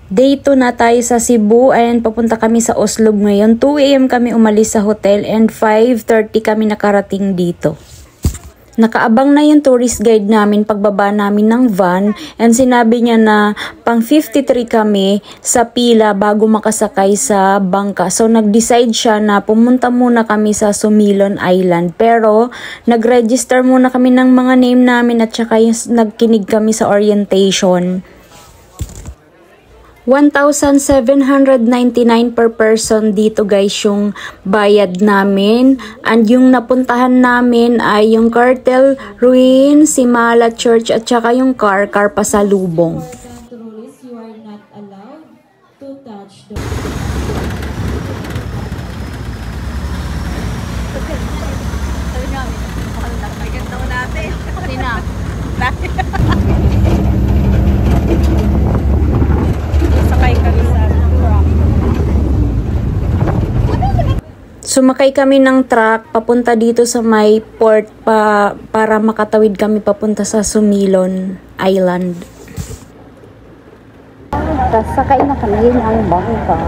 Day 2 na tayo sa Cebu. Ayan, papunta kami sa Oslob ngayon. 2 AM kami umalis sa hotel and 5:30 kami nakarating dito. Nakaabang na yung tourist guide namin pagbaba namin ng van and sinabi niya na pang 53 kami sa pila bago makasakay sa bangka. So nag-decide siya na pumunta muna kami sa Sumilon Island. Pero nag-register muna kami ng mga name namin at saka yung nagkinig kami sa orientation. 1,799 per person dito guys yung bayad namin. And yung napuntahan namin ay yung Cartel Ruin, Simala Church at saka yung car pasalubong. You are not allowed to touch the Sumakay kami ng truck papunta dito sa may port para makatawid kami papunta sa Sumilon Island. Sakay na kami ng bangka.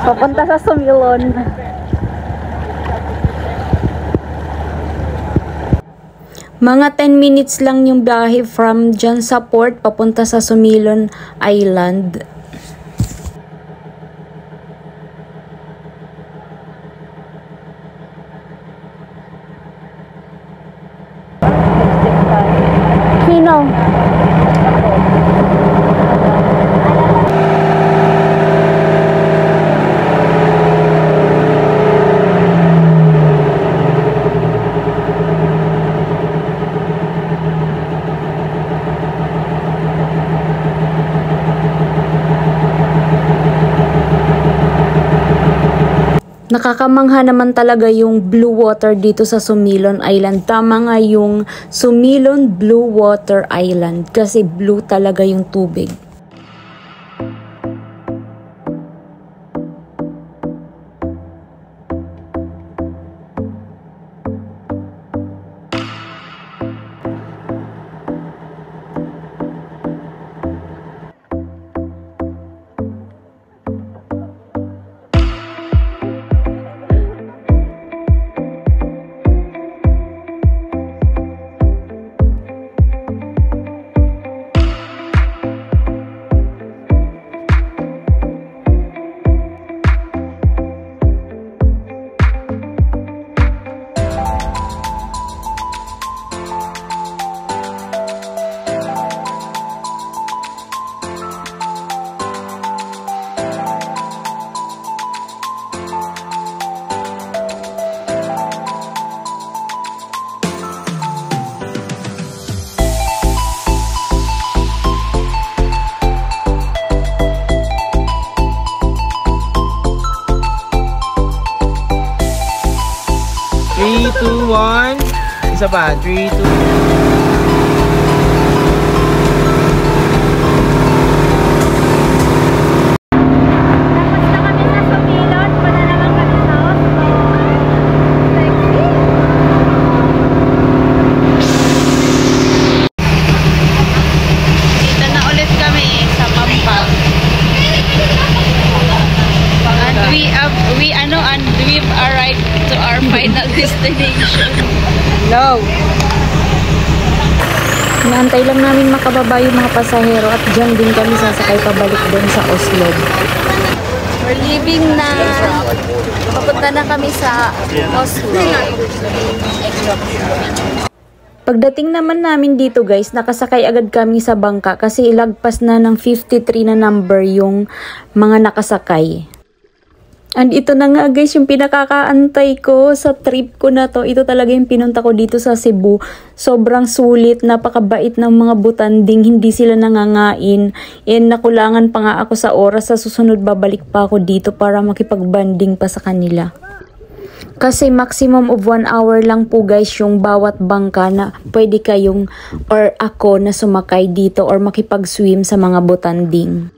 Papunta sa Sumilon. Mga 10 minutes lang yung biyahe from dyan sa port papunta sa Sumilon Island. Sino? Nakakamangha naman talaga yung blue water dito sa Sumilon Island. Tama nga yung Sumilon Blue Water Island kasi blue talaga yung tubig. Three, two, one. Isa pa. 3, 2. We've arrived to our final destination. No! Inaantay lang namin makababa yung mga pasahero at dyan din kami sasakay pabalik doon sa Oslo. We're leaving na. Papunta na kami sa Oslo. Pagdating naman namin dito guys, nakasakay agad kami sa bangka kasi ilagpas na ng 53 na number yung mga nakasakay. And ito na nga guys yung pinakakaantay ko sa trip ko na to. Ito talaga yung pinunta ko dito sa Cebu. Sobrang sulit, napakabait ng mga butanding, hindi sila nangangain. And nakulangan pa nga ako sa oras, sa susunod babalik pa ako dito para makipag-banding pa sa kanila. Kasi maximum of 1 hour lang po guys yung bawat bangka na pwede kayong or ako na sumakay dito or makipag-swim sa mga butanding.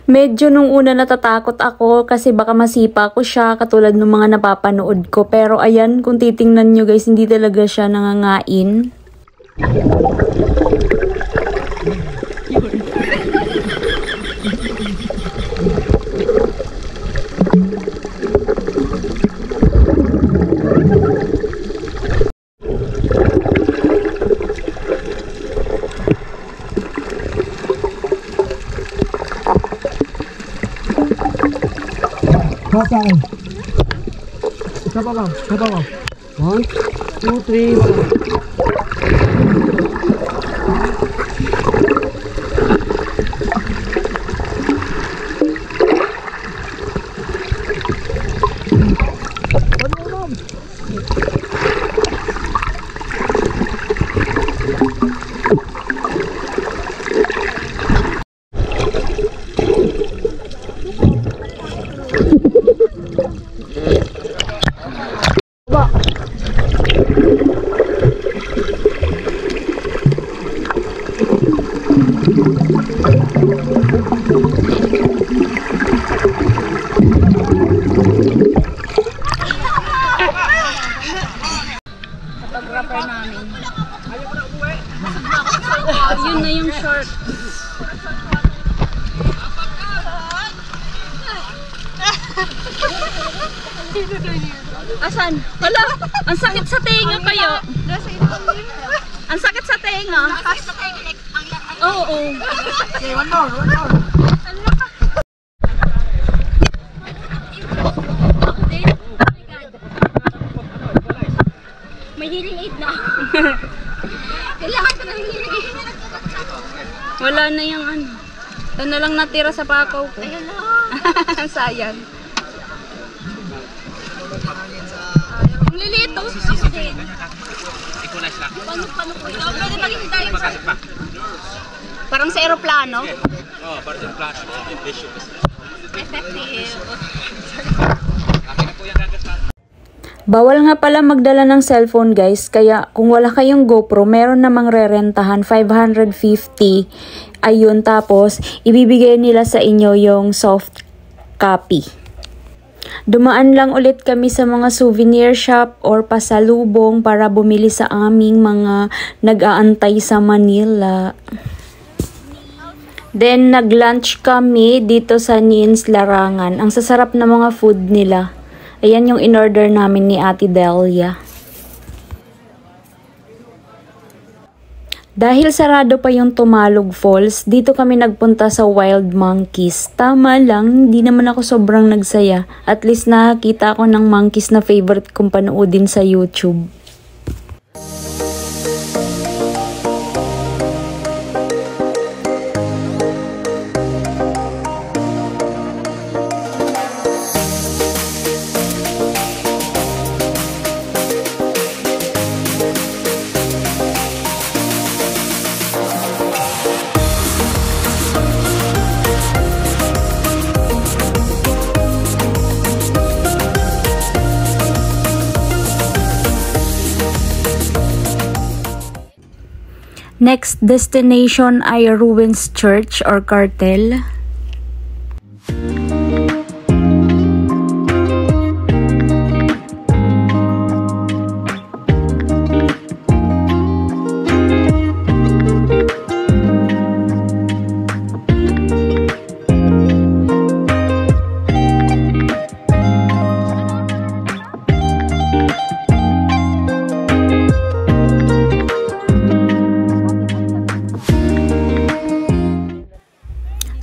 Medyo nung una natatakot ako kasi baka masipa ko siya katulad ng mga napapanood ko. Pero ayan, kung titingnan nyo guys, hindi talaga siya nangangain. Okay. Isa pa bang? 1, 2, 3, Photographer namin. Yun na yung short. Asan? Wala! Ang sakit sa tenga kayo. Ang sakit sa tenga. Oo. Okay, one more. May hearing aid na. Kailangan ko ng hearing aid. Wala na yung ano. Ito na lang natira sa pakaw ko. Ayun na. Sayang. Ang lilito. Paano po ito? Pwede maging diver. Parang sa aeroplano. Oo, parang sa aeroplano. Effective. Bawal nga pala magdala ng cellphone guys, kaya kung wala kayong GoPro, meron namang rerentahan, 550. Ayun, tapos ibibigay nila sa inyo yung soft copy. Dumaan lang ulit kami sa mga souvenir shop or pasalubong para bumili sa aming mga nag-aantay sa Manila. Then nag-lunch kami dito sa Nins Larangan. Ang sasarap na mga food nila. Ayan yung in-order namin ni Ate Delia. Dahil sarado pa yung Tumalog Falls, dito kami nagpunta sa Wild Monkeys. Tama lang, hindi naman ako sobrang nagsaya. At least nakakita ako ng monkeys na favorite kong panoodin sa YouTube. Next destination ay Ruins Church or Cartel.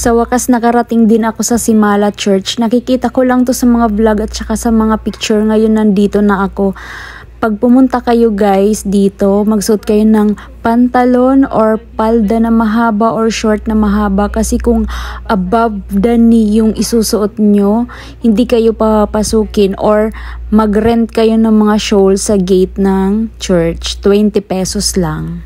Sa wakas nakarating din ako sa Simala Church. Nakikita ko lang to sa mga vlog at saka sa mga picture. Ngayon nandito na ako. Pag pumunta kayo guys dito, magsuot kayo ng pantalon or palda na mahaba or short na mahaba. Kasi kung above the knee yung isusuot nyo, hindi kayo papasukin or mag-rent kayo ng mga shawl sa gate ng church. 20 pesos lang.